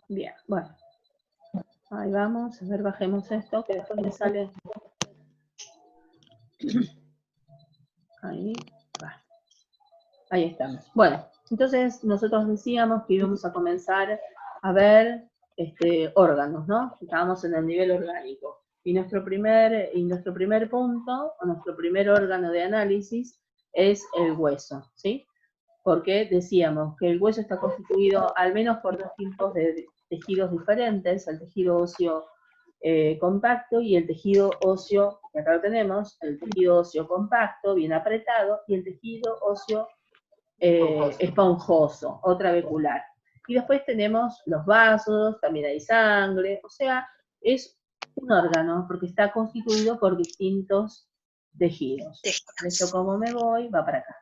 Bien, bueno. Ahí vamos, a ver, bajemos esto, que después me sale. Ahí va. Ahí estamos. Bueno, entonces nosotros decíamos que íbamos a comenzar a ver órganos, ¿no? Estábamos en el nivel orgánico. Y nuestro primer punto, o nuestro primer órgano de análisis, es el hueso, ¿sí? Porque decíamos que el hueso está constituido al menos por dos tipos de tejidos diferentes, el tejido óseo compacto y el tejido óseo, que acá lo tenemos, el tejido óseo compacto, bien apretado, y el tejido óseo esponjoso o trabecular. Y después tenemos los vasos, también hay sangre, o sea, es un órgano porque está constituido por distintos tejidos. Esto como me voy, va para acá.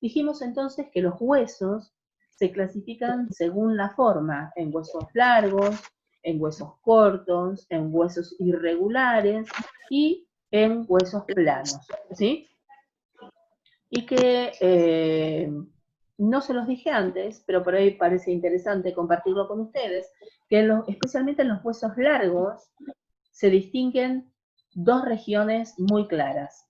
Dijimos entonces que los huesos se clasifican según la forma, en huesos largos, en huesos cortos, en huesos irregulares y en huesos planos, ¿sí? Y que no se los dije antes, pero por ahí parece interesante compartirlo con ustedes, que especialmente en los huesos largos se distinguen dos regiones muy claras.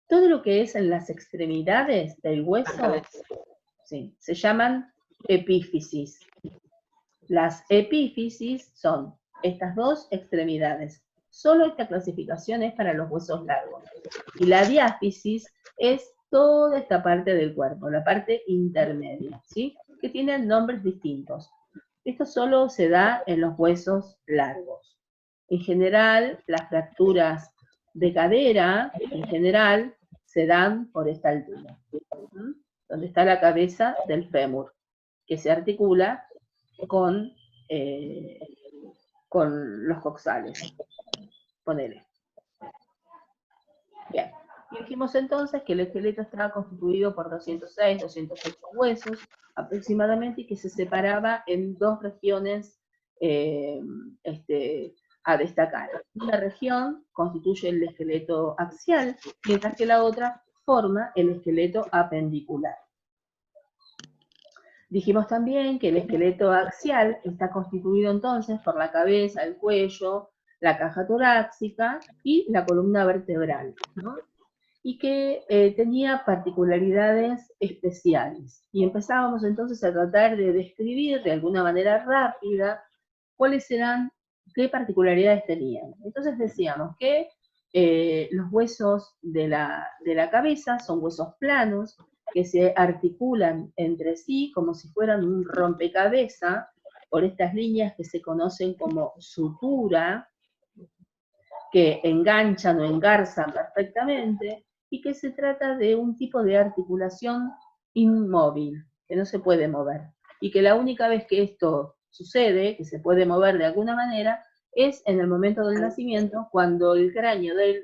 Todo lo que es en las extremidades del hueso, sí, se llaman epífisis. Las epífisis son estas dos extremidades. Solo esta clasificación es para los huesos largos. Y la diáfisis es toda esta parte del cuerpo, la parte intermedia, ¿sí? Que tienen nombres distintos. Esto solo se da en los huesos largos. En general, las fracturas de cadera, en general, se dan por esta altura, donde está la cabeza del fémur, que se articula con los coxales. Ponele. Bien. Y dijimos entonces que el esqueleto estaba constituido por 206, 208 huesos aproximadamente y que se separaba en dos regiones a destacar. Una región constituye el esqueleto axial, mientras que la otra forma el esqueleto apendicular. Dijimos también que el esqueleto axial está constituido entonces por la cabeza, el cuello, la caja torácica y la columna vertebral, ¿no? Y que tenía particularidades especiales. Y empezábamos entonces a tratar de describir de alguna manera rápida cuáles eran, qué particularidades tenían. Entonces decíamos que los huesos de la cabeza son huesos planos, que se articulan entre sí como si fueran un rompecabezas por estas líneas que se conocen como sutura, que enganchan o engarzan perfectamente, y que se trata de un tipo de articulación inmóvil, que no se puede mover, y que la única vez que esto sucede, que se puede mover de alguna manera, es en el momento del nacimiento, cuando el cráneo del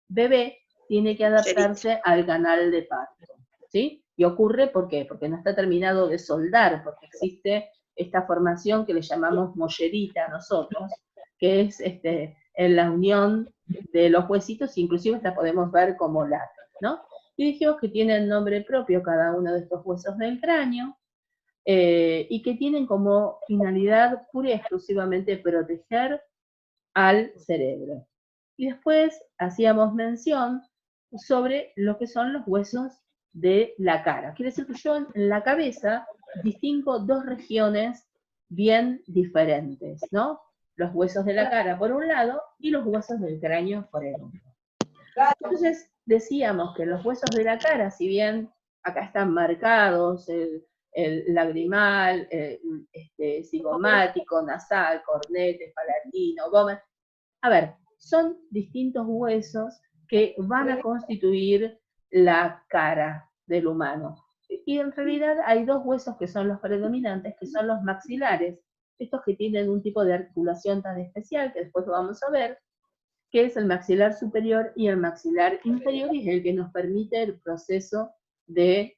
bebé tiene que adaptarse al canal de parto, ¿sí? Y ocurre, ¿por qué? Porque no está terminado de soldar, porque existe esta formación que le llamamos mollerita nosotros, que es en la unión de los huesitos, inclusive la podemos ver como látex, ¿no? Y dijimos que tienen nombre propio cada uno de estos huesos del cráneo, y que tienen como finalidad pura y exclusivamente proteger al cerebro. Y después hacíamos mención sobre lo que son los huesos de la cara. Quiere decir que yo en la cabeza distingo dos regiones bien diferentes, ¿no? Los huesos de la cara por un lado y los huesos del cráneo por el otro. Entonces decíamos que los huesos de la cara, si bien acá están marcados el lagrimal, cigomático, nasal, cornete, palatino, gómez, a ver, son distintos huesos que van a constituir la cara del humano. Y en realidad hay dos huesos que son los predominantes, que son los maxilares, estos que tienen un tipo de articulación tan especial, que después lo vamos a ver, que es el maxilar superior y el maxilar inferior, y es el que nos permite el proceso de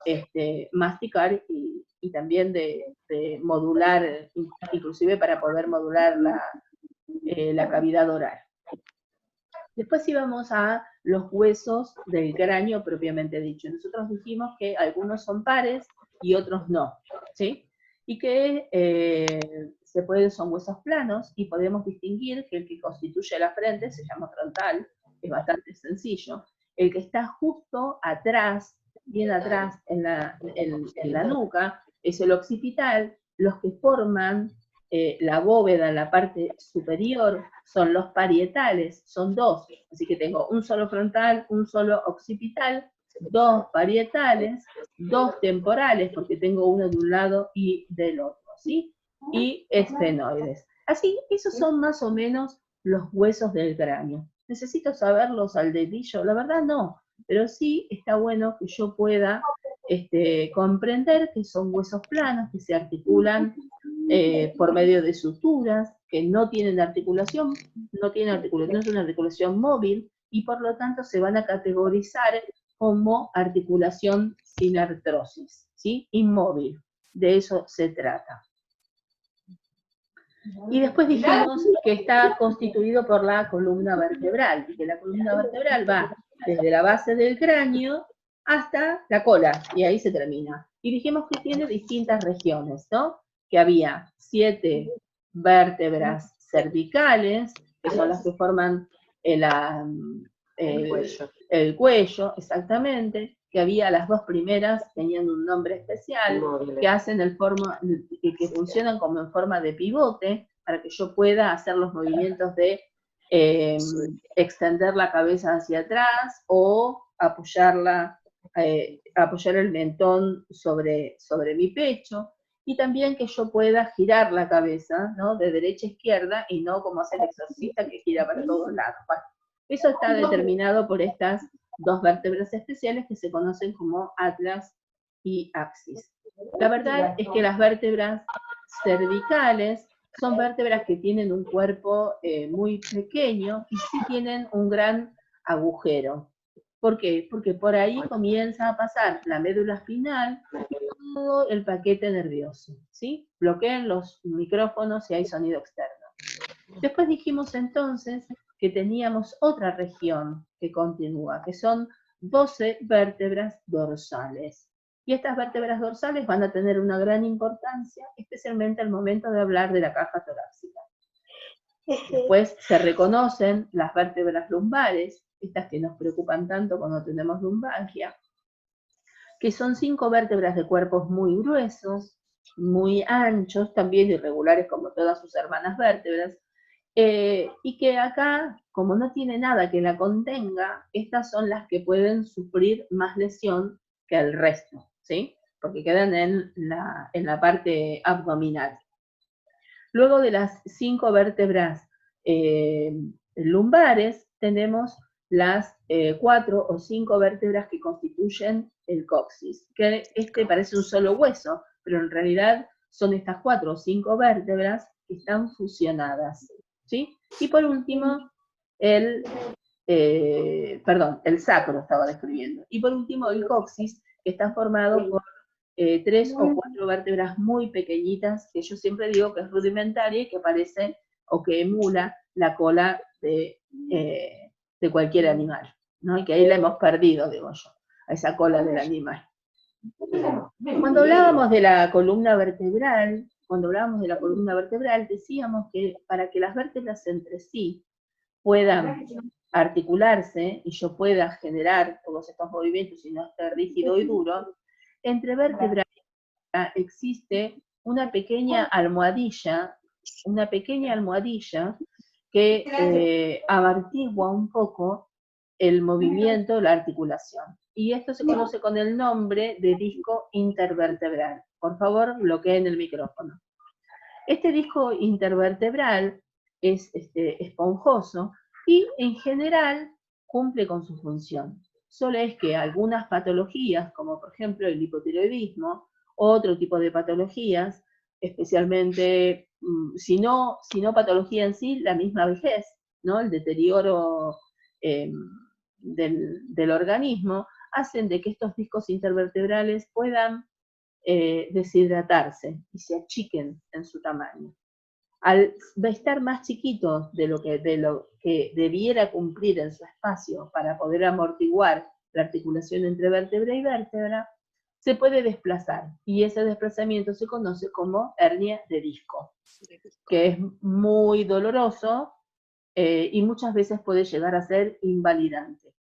masticar y también de modular, inclusive para poder modular la cavidad oral. Después íbamos a los huesos del cráneo propiamente dicho. Nosotros dijimos que algunos son pares y otros no, ¿sí? Y que son huesos planos y podemos distinguir que el que constituye la frente se llama frontal, es bastante sencillo. El que está justo atrás, bien atrás en la nuca, es el occipital. Los que forman la bóveda en la parte superior son los parietales, son dos, así que tengo un solo frontal, un solo occipital, dos parietales, dos temporales, porque tengo uno de un lado y del otro, ¿sí? Y esfenoides. Así, esos son más o menos los huesos del cráneo. ¿Necesito saberlos al dedillo? La verdad no, pero sí está bueno que yo pueda comprender que son huesos planos, que se articulan por medio de suturas, que no tienen articulación, no es una articulación móvil, y por lo tanto se van a categorizar como articulación sin artrosis, ¿sí? Inmóvil. De eso se trata. Y después dijimos que está constituido por la columna vertebral, y que la columna vertebral va desde la base del cráneo hasta la cola, y ahí se termina. Y dijimos que tiene distintas regiones, ¿no? Que había 7 vértebras cervicales, que son las que forman el cuello, exactamente, que había las 2 primeras, tenían un nombre especial, que hacen que funcionan como en forma de pivote, para que yo pueda hacer los movimientos de extender la cabeza hacia atrás o apoyar el mentón sobre mi pecho, y también que yo pueda girar la cabeza, ¿no? De derecha a izquierda, y no como hace el exorcista que gira para todos lados. Bueno, eso está determinado por estas 2 vértebras especiales que se conocen como atlas y axis. La verdad es que las vértebras cervicales son vértebras que tienen un cuerpo muy pequeño y sí tienen un gran agujero. ¿Por qué? Porque por ahí comienza a pasar la médula espinal y todo el paquete nervioso, ¿sí? Bloquean los micrófonos si hay sonido externo. Después dijimos entonces que teníamos otra región que continúa, que son 12 vértebras dorsales. Y estas vértebras dorsales van a tener una gran importancia, especialmente al momento de hablar de la caja torácica. Después se reconocen las vértebras lumbares, estas que nos preocupan tanto cuando tenemos lumbalgia, que son 5 vértebras de cuerpos muy gruesos, muy anchos, también irregulares como todas sus hermanas vértebras, y que acá, como no tiene nada que la contenga, estas son las que pueden sufrir más lesión que el resto, ¿sí? Porque quedan en la parte abdominal. Luego de las 5 vértebras lumbares, tenemos las 4 o 5 vértebras que constituyen el coxis, que parece un solo hueso, pero en realidad son estas 4 o 5 vértebras que están fusionadas, ¿sí? Y por último, el sacro estaba describiendo. Y por último, el coxis, que está formado por 3 o 4 vértebras muy pequeñitas, que yo siempre digo que es rudimentaria y que parece o que emula la cola de cualquier animal, ¿no? Y que ahí la hemos perdido, digo yo, a esa cola del animal. Cuando hablábamos de la columna vertebral, decíamos que para que las vértebras entre sí puedan articularse y yo pueda generar todos estos movimientos y no esté rígido y duro, entre vértebra y vértebra existe una pequeña almohadilla que amortigua un poco el movimiento, la articulación. Y esto se conoce con el nombre de disco intervertebral. Por favor, bloqueen el micrófono. Este disco intervertebral es esponjoso y en general cumple con su función. Solo es que algunas patologías, como por ejemplo el hipotiroidismo, otro tipo de patologías, especialmente, si no patología en sí, la misma vejez, ¿no? El deterioro del organismo, hacen de que estos discos intervertebrales puedan deshidratarse y se achiquen en su tamaño. Al estar más chiquitos de lo que debiera cumplir en su espacio para poder amortiguar la articulación entre vértebra y vértebra, se puede desplazar, y ese desplazamiento se conoce como hernia de disco, que es muy doloroso y muchas veces puede llegar a ser invalidante.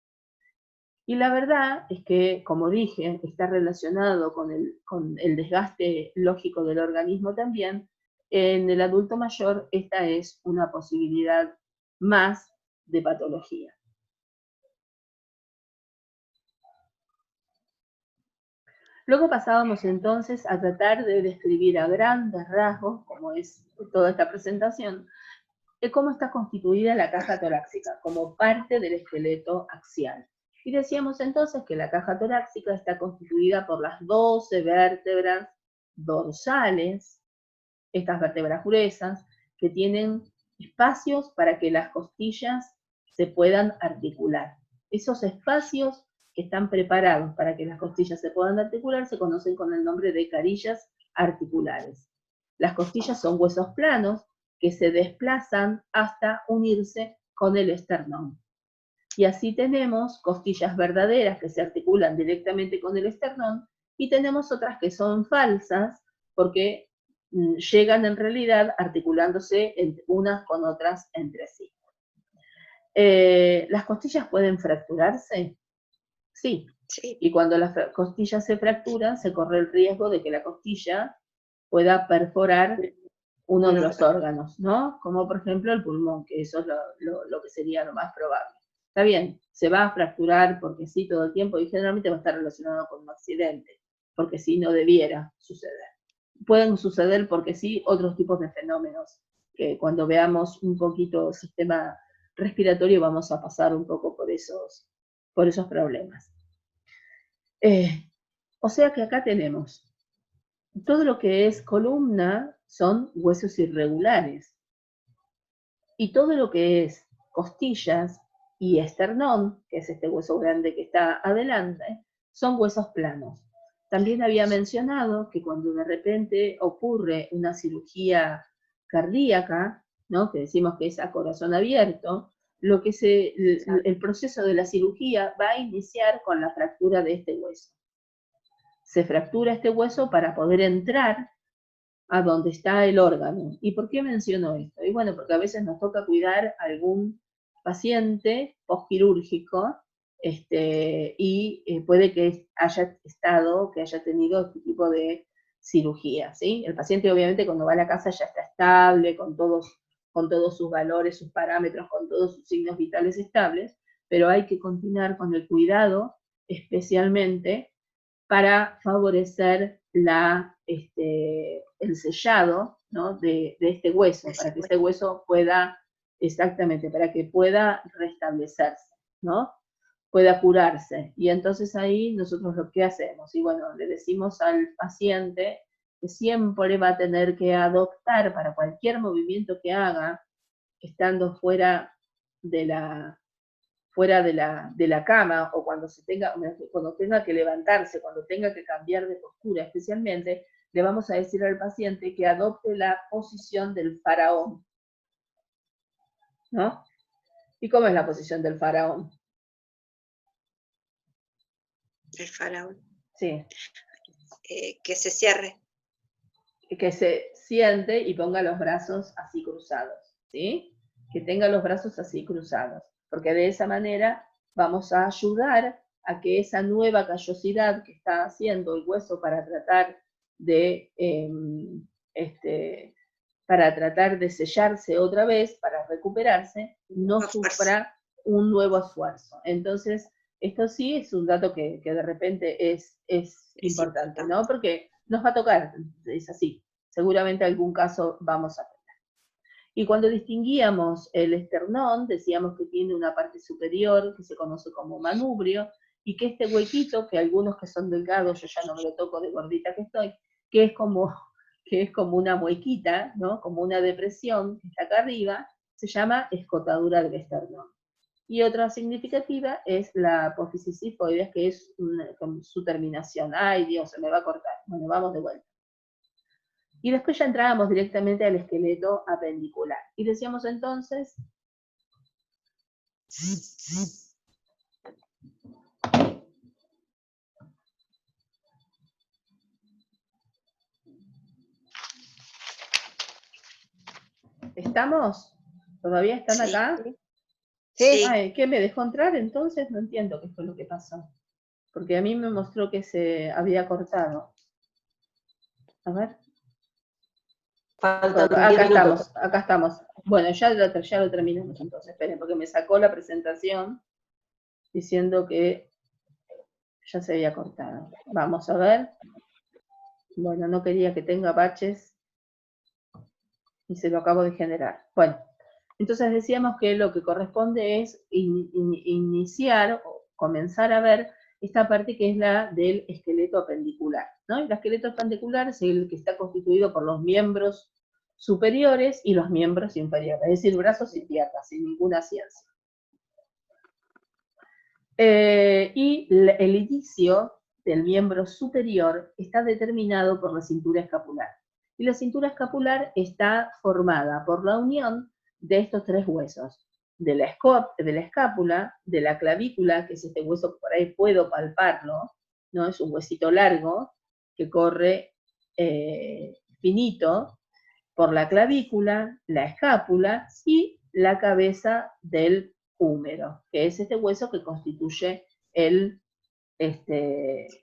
Y la verdad es que, como dije, está relacionado con el desgaste lógico del organismo también. En el adulto mayor esta es una posibilidad más de patología. Luego pasábamos entonces a tratar de describir a grandes rasgos, como es toda esta presentación, de cómo está constituida la caja torácica, como parte del esqueleto axial. Y decíamos entonces que la caja torácica está constituida por las 12 vértebras dorsales, estas vértebras gruesas, que tienen espacios para que las costillas se puedan articular. Esos espacios que están preparados para que las costillas se puedan articular se conocen con el nombre de carillas articulares. Las costillas son huesos planos que se desplazan hasta unirse con el esternón. Y así tenemos costillas verdaderas que se articulan directamente con el esternón y tenemos otras que son falsas porque llegan en realidad articulándose unas con otras entre sí. ¿Las costillas pueden fracturarse? Sí. Sí. Y cuando las costillas se fracturan, se corre el riesgo de que la costilla pueda perforar uno de los órganos, ¿no? Como por ejemplo el pulmón, que eso es lo que sería lo más probable. Está bien, se va a fracturar porque sí todo el tiempo y generalmente va a estar relacionado con un accidente, porque sí no debiera suceder. Pueden suceder porque sí otros tipos de fenómenos, que cuando veamos un poquito el sistema respiratorio vamos a pasar un poco por esos problemas. O sea que acá tenemos todo lo que es columna son huesos irregulares. Y todo lo que es costillas y esternón, que es este hueso grande que está adelante, son huesos planos. También había mencionado que cuando de repente ocurre una cirugía cardíaca, ¿no? Que decimos que es a corazón abierto, el proceso de la cirugía va a iniciar con la fractura de este hueso. Se fractura este hueso para poder entrar a donde está el órgano. ¿Y por qué menciono esto? Y bueno, porque a veces nos toca cuidar a algún paciente postquirúrgico y puede que haya tenido este tipo de cirugía, ¿sí? El paciente obviamente cuando va a la casa ya está estable, con todos sus valores, sus parámetros, con todos sus signos vitales estables, pero hay que continuar con el cuidado, especialmente para favorecer el sellado, ¿no? de este hueso, para que este hueso pueda, exactamente, para que pueda restablecerse, ¿no? Pueda curarse. Y entonces ahí nosotros lo que hacemos, y bueno, le decimos al paciente que siempre va a tener que adoptar para cualquier movimiento que haga, estando fuera de la cama o cuando tenga que levantarse, cuando tenga que cambiar de postura especialmente, le vamos a decir al paciente que adopte la posición del faraón, ¿no? ¿Y cómo es la posición del faraón? El faraón. Sí. Que se cierre. Que se siente y ponga los brazos así cruzados, ¿sí? Que tenga los brazos así cruzados, porque de esa manera vamos a ayudar a que esa nueva callosidad que está haciendo el hueso para tratar de sellarse otra vez, para recuperarse, no sufra un nuevo esfuerzo. Entonces, esto sí es un dato que de repente es importante, ¿no? Porque nos va a tocar, es así. Seguramente algún caso vamos a tener. Y cuando distinguíamos el esternón, decíamos que tiene una parte superior que se conoce como manubrio, y que este huequito, que algunos que son delgados, yo ya no me lo toco de gordita que estoy, que es como una muequita, ¿no? Como una depresión que está acá arriba, se llama escotadura del esternón. Y otra significativa es la apófisis cifoides, que es con su terminación. Ay, Dios, se me va a cortar. Bueno, vamos de vuelta. Y después ya entrábamos directamente al esqueleto apendicular. Y decíamos entonces ¿Estamos? ¿Todavía están Sí. acá? Sí. Ay, ¿qué me dejó entrar entonces? No entiendo qué fue lo que pasó. Porque a mí me mostró que se había cortado. A ver. Faltan Acá 10 minutos. acá estamos. Bueno, ya lo terminamos entonces, esperen, porque me sacó la presentación diciendo que ya se había cortado. Vamos a ver. Bueno, no quería que tenga baches y se lo acabo de generar. Bueno, entonces decíamos que lo que corresponde es iniciar o comenzar a ver esta parte que es la del esqueleto apendicular, ¿no? El esqueleto apendicular es el que está constituido por los miembros superiores y los miembros inferiores, es decir, brazos y piernas, sin ninguna ciencia. Y el inicio del miembro superior está determinado por la cintura escapular. Y la cintura escapular está formada por la unión de estos tres huesos, de la escápula, de la clavícula, que es este hueso que por ahí puedo palparlo, ¿no? Es un huesito largo que corre finito por la clavícula, la escápula y la cabeza del húmero, que es este hueso que constituye el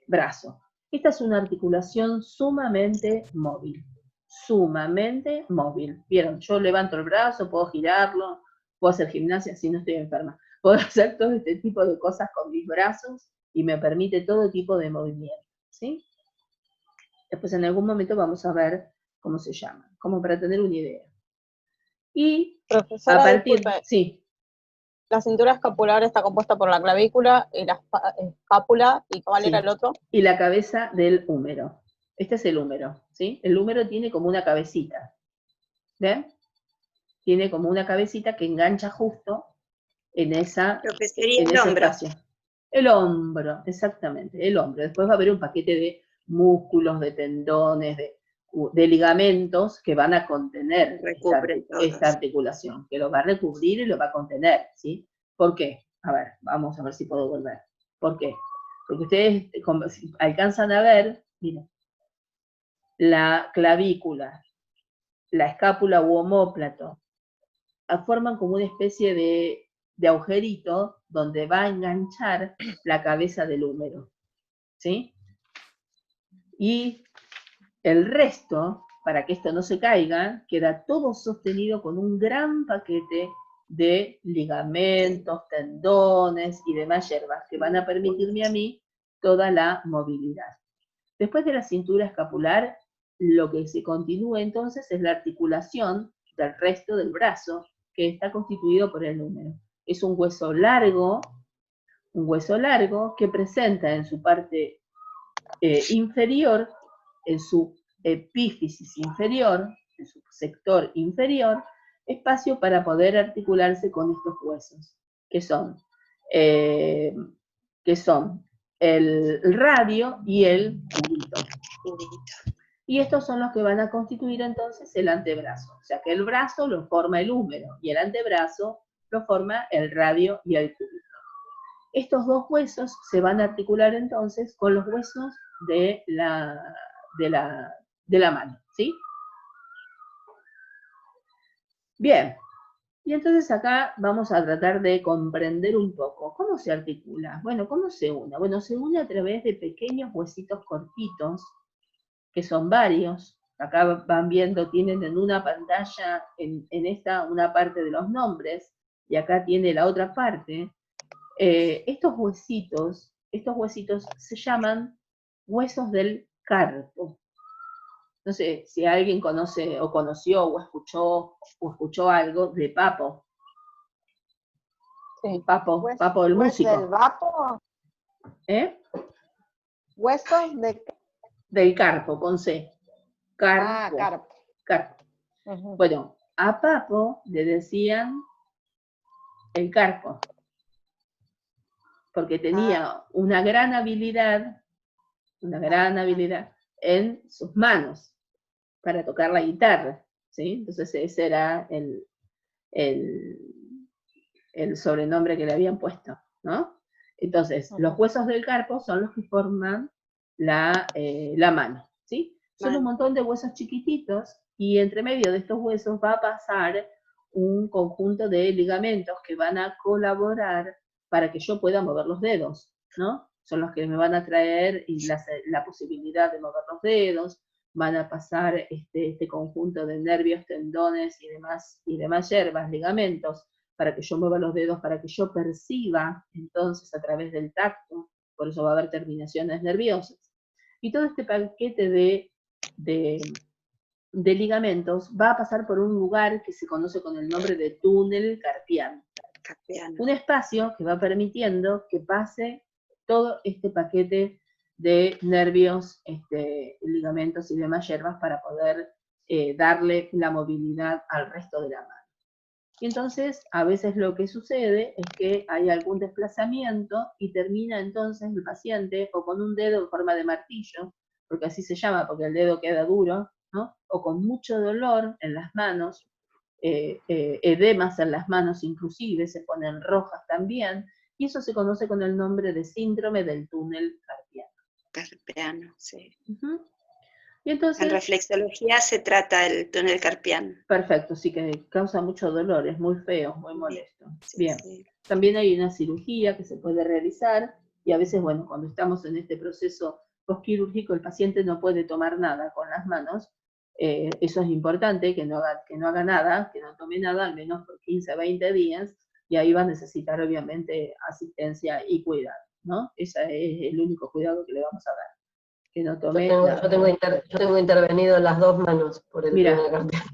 brazo. Esta es una articulación sumamente móvil. Sumamente móvil. ¿Vieron? Yo levanto el brazo, puedo girarlo, puedo hacer gimnasia si no estoy enferma. Puedo hacer todo este tipo de cosas con mis brazos y me permite todo tipo de movimiento. ¿Sí? Después en algún momento vamos a ver cómo se llama, como para tener una idea. Y profesora, a partir, disculpe, sí, la cintura escapular está compuesta por la clavícula y la escápula, ¿y cuál sí, era el otro? y la cabeza del húmero. Este es el húmero, ¿sí? El húmero tiene como una cabecita, ¿ven? Tiene como una cabecita que engancha justo en esa, Lo que sería en el ese hombro. espacio. El hombro, exactamente, el hombro. Después va a haber un paquete de músculos, de tendones, de ligamentos que van a contener esta articulación, que lo va a recubrir y lo va a contener, ¿sí? ¿Por qué? A ver, vamos a ver si puedo volver. ¿Por qué? Porque ustedes alcanzan a ver, miren, la clavícula, la escápula u omóplato, forman como una especie de agujerito donde va a enganchar la cabeza del húmero, ¿sí? Y el resto, para que esto no se caiga, queda todo sostenido con un gran paquete de ligamentos, tendones y demás hierbas que van a permitirme a mí toda la movilidad. Después de la cintura escapular, lo que se continúa entonces es la articulación del resto del brazo, que está constituido por el húmero. Es un hueso largo que presenta en su parte inferior, en su epífisis inferior, en su sector inferior, espacio para poder articularse con estos huesos, que son el radio y el culito. Y estos son los que van a constituir entonces el antebrazo. O sea que el brazo lo forma el húmero y el antebrazo lo forma el radio y el culito. Estos dos huesos se van a articular entonces con los huesos de la mano, ¿sí? Bien, y entonces acá vamos a tratar de comprender un poco cómo se articula. Bueno, ¿cómo se une? Bueno, se une a través de pequeños huesitos cortitos, que son varios. Acá van viendo, tienen en una pantalla, en esta, una parte de los nombres, y acá tiene la otra parte. Estos huesitos se llaman huesos del carpo. No sé si alguien conoce o conoció o escuchó algo de Papo. Sí. Papo el músico. ¿Del vapo? ¿Eh? ¿Huesos del carpo, con C. Carpo. Carpo. Uh-huh. Bueno, a Papo le decían el carpo, porque tenía una gran habilidad en sus manos para tocar la guitarra, ¿sí? Entonces ese era el sobrenombre que le habían puesto, ¿no? Entonces, los huesos del carpo son los que forman la mano, ¿sí? Son un montón de huesos chiquititos y entre medio de estos huesos va a pasar un conjunto de ligamentos que van a colaborar para que yo pueda mover los dedos, ¿no? Son los que me van a traer la posibilidad de mover los dedos, van a pasar este conjunto de nervios, tendones y demás hierbas, ligamentos, para que yo mueva los dedos, para que yo perciba, entonces, a través del tacto, por eso va a haber terminaciones nerviosas. Y todo este paquete de ligamentos va a pasar por un lugar que se conoce con el nombre de túnel carpiano. Un espacio que va permitiendo que pase todo este paquete de nervios, ligamentos y demás hierbas para poder darle la movilidad al resto de la mano. Y entonces, a veces lo que sucede es que hay algún desplazamiento y termina entonces el paciente o con un dedo en forma de martillo, porque así se llama, porque el dedo queda duro, ¿no? O con mucho dolor en las manos, edemas en las manos inclusive, se ponen rojas también, y eso se conoce con el nombre de síndrome del túnel carpiano. Carpiano, sí. Y entonces, en reflexología se trata el túnel carpiano. Perfecto, sí, que causa mucho dolor, es muy feo, muy molesto. Sí, Bien, sí. también hay una cirugía que se puede realizar, y a veces, bueno, cuando estamos en este proceso postquirúrgico, el paciente no puede tomar nada con las manos. Eso es importante, que no haga nada, que no tome nada, al menos por 15 a 20 días, y ahí va a necesitar obviamente asistencia y cuidado, ¿no? Ese es el único cuidado que le vamos a dar, que no tome nada. Yo tengo intervenido las dos manos por el Mira. túnel carpiano.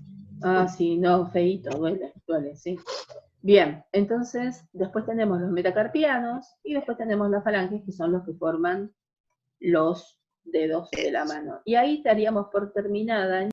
Ah, sí, no, feíto, duele, sí. Bien, entonces, después tenemos los metacarpianos, y después tenemos las falanges, que son los que forman los dedos de la mano. Y ahí estaríamos por terminada